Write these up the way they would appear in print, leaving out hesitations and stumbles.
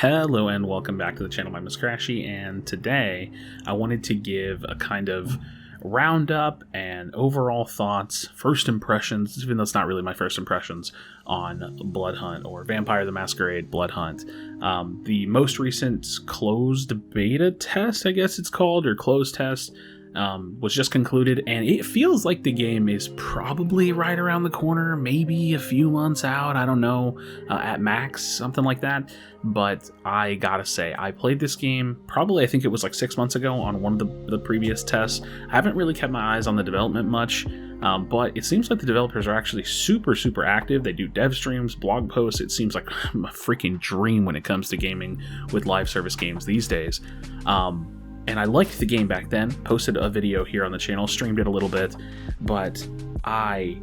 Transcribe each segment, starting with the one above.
Hello and welcome back to the channel. My name is Krashy, and today I wanted to give a kind of roundup and overall thoughts, first impressions, even though it's not really my first impressions, on Bloodhunt or Vampire the Masquerade Bloodhunt. The most recent closed beta test, I guess it's called, or closed test, was just concluded, and it feels like the game is probably right around the corner, maybe a few months out, I don't know, at max, something like that. But I gotta say, I played this game probably, I think it was like 6 months ago on one of the previous tests. I haven't really kept my eyes on the development much, but it seems like the developers are actually super active. They do dev streams, blog posts. It seems like a freaking dream when it comes to gaming with live service games these days. And I liked the game back then, posted a video here on the channel, streamed it a little bit, but I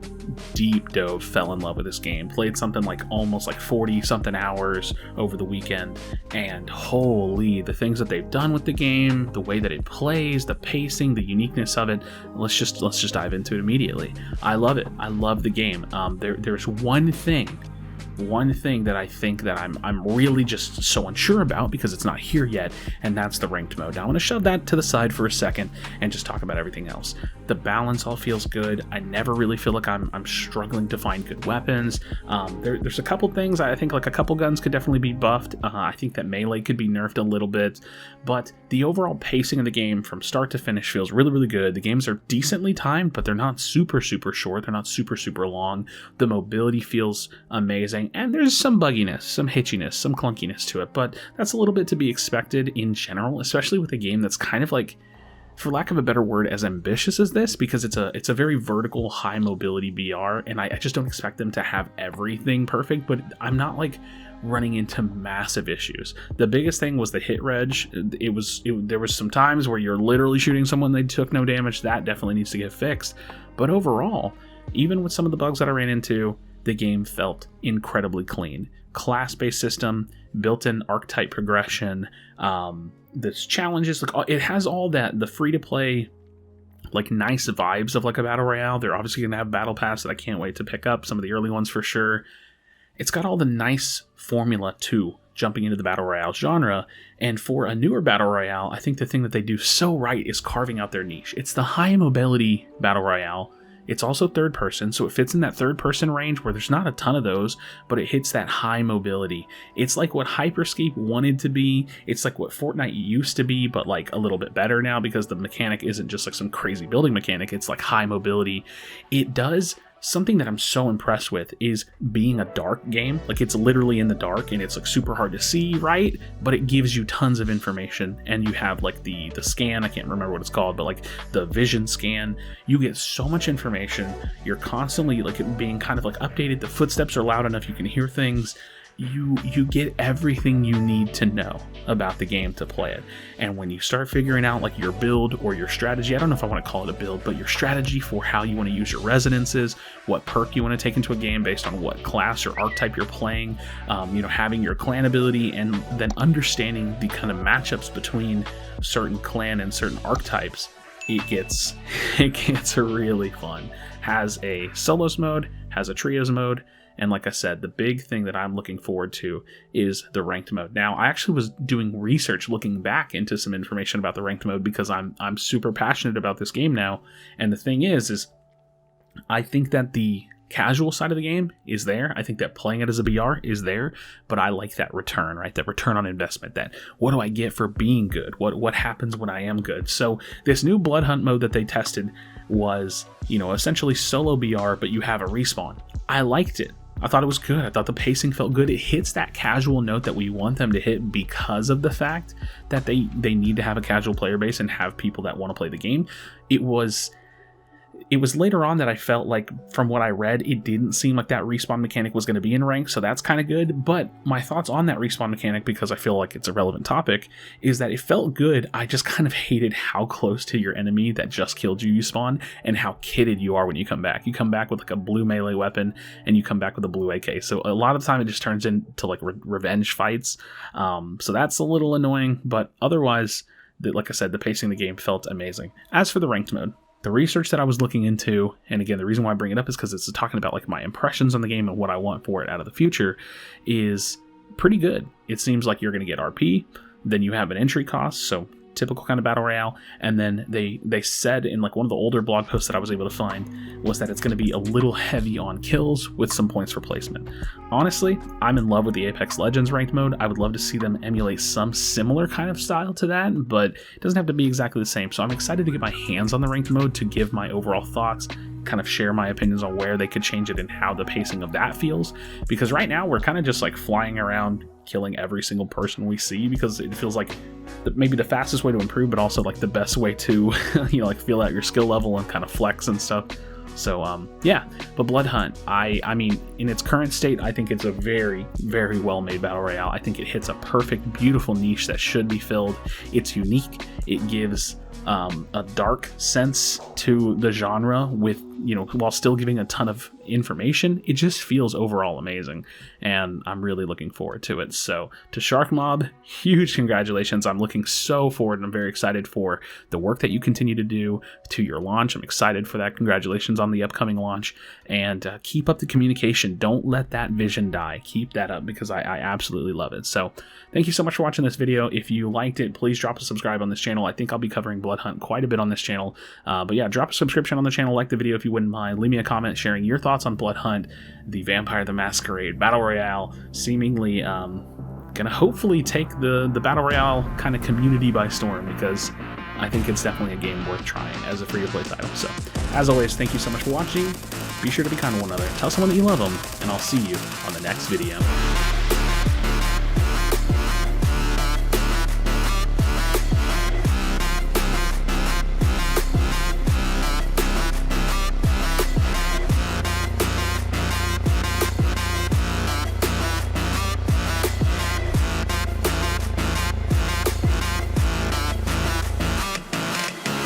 deep dove, fell in love with this game, played something like almost like 40 something hours over the weekend, and holy, the things that they've done with the game, the way that it plays, the pacing, the uniqueness of it, let's just dive into it immediately. I love it. I love the game. There's one thing that I think that I'm really just so unsure about because it's not here yet, and that's the ranked mode. Now I want to shove that to the side for a second and just talk about everything else. The balance all feels good. I never really feel like I'm struggling to find good weapons. There's a couple things. I think like a couple guns could definitely be buffed. I think that melee could be nerfed a little bit, but the overall pacing of the game from start to finish feels really good. The games are decently timed, but they're not super short. They're not super long. The mobility feels amazing. And there's some bugginess, some hitchiness, some clunkiness to it, but that's a little bit to be expected in general, especially with a game that's kind of like, for lack of a better word, as ambitious as this, because it's a very vertical, high mobility BR, and I just don't expect them to have everything perfect, but I'm not like running into massive issues. The biggest thing was the hit reg. There was some times where you're literally shooting someone, they took no damage. That definitely needs to get fixed. But overall, even with some of the bugs that I ran into, the game felt incredibly clean. Class-based system, built-in archetype progression, there's challenges, like it has all that, the free-to-play, like nice vibes of like a battle royale. They're obviously going to have battle pass that I can't wait to pick up, some of the early ones for sure. It's got all the nice formula too, jumping into the battle royale genre, and for a newer battle royale, I think the thing that they do so right is carving out their niche. It's the high mobility battle royale. It's also third person, so it fits in that third person range where there's not a ton of those, but it hits that high mobility. It's like what Hyperscape wanted to be. It's like what Fortnite used to be, but like a little bit better now because the mechanic isn't just like some crazy building mechanic. It's like high mobility. It does something that I'm so impressed with is being a dark game. Like it's literally in the dark and it's like super hard to see, right? But it gives you tons of information, and you have like the scan, I can't remember what it's called, but like the vision scan. You get so much information. You're constantly like it being kind of like updated. The footsteps are loud enough you can hear things. You get everything you need to know about the game to play it. And when you start figuring out like your build or your strategy, I don't know if I want to call it a build, but your strategy for how you want to use your resonances, what perk you want to take into a game based on what class or archetype you're playing, having your clan ability, and then understanding the kind of matchups between certain clan and certain archetypes, it gets really fun. Has a solos mode, has a trios mode, and like I said, the big thing that I'm looking forward to is the ranked mode. Now, I actually was doing research looking back into some information about the ranked mode because I'm super passionate about this game now. And the thing is I think that the casual side of the game is there. I think that playing it as a BR is there, but I like that return, right? That return on investment, that what do I get for being good? What happens when I am good? So this new Bloodhunt mode that they tested was, essentially solo BR, but you have a respawn. I liked it. I thought it was good. I thought the pacing felt good. It hits that casual note that we want them to hit because of the fact that they need to have a casual player base and have people that want to play the game. It was later on that I felt like, from what I read, it didn't seem like that respawn mechanic was going to be in rank, so that's kind of good. But my thoughts on that respawn mechanic, because I feel like it's a relevant topic, is that it felt good. I just kind of hated how close to your enemy that just killed you spawn, and how kitted you are when you come back. You come back with like a blue melee weapon, and you come back with a blue AK. So a lot of the time it just turns into like revenge fights. So that's a little annoying, but otherwise, like I said, the pacing of the game felt amazing. As for the ranked mode, the research that I was looking into, and again, the reason why I bring it up is because it's talking about like my impressions on the game and what I want for it out of the future, is pretty good. It seems like you're going to get RP, then you have an entry cost, so typical kind of battle royale, and then they said in like one of the older blog posts that I was able to find was that it's going to be a little heavy on kills with some points for placement. Honestly, I'm in love with the Apex Legends ranked mode. I would love to see them emulate some similar kind of style to that, but it doesn't have to be exactly the same. So I'm excited to get my hands on the ranked mode to give my overall thoughts, kind of share my opinions on where they could change it and how the pacing of that feels, because right now we're kind of just like flying around killing every single person we see, because it feels like maybe the fastest way to improve, but also like the best way to you know, like feel out your skill level and kind of flex and stuff. So yeah, but Bloodhunt, I mean, in its current state, I think it's a very, very well made battle royale. I think it hits a perfect, beautiful niche that should be filled. It's unique. It gives a dark sense to the genre with, you know, while still giving a ton of information. It just feels overall amazing, and I'm really looking forward to it. So to Shark Mob, huge congratulations. I'm looking so forward, and I'm very excited for the work that you continue to do to your launch. I'm excited for that. Congratulations on the upcoming launch, and keep up the communication. Don't let that vision die. Keep that up, because I absolutely love it. So thank you so much for watching this video. If you liked it, please drop a subscribe on this channel. I think I'll be covering Bloodhunt quite a bit on this channel, but yeah, drop a subscription on the channel, like the video if you wouldn't mind, leave me a comment sharing your thoughts on Bloodhunt, the Vampire the Masquerade Battle Royale, seemingly gonna hopefully take the Battle Royale kind of community by storm, because I think it's definitely a game worth trying as a free-to-play title. So, as always, thank you so much for watching. Be sure to be kind to one another, tell someone that you love them, and I'll see you on the next video.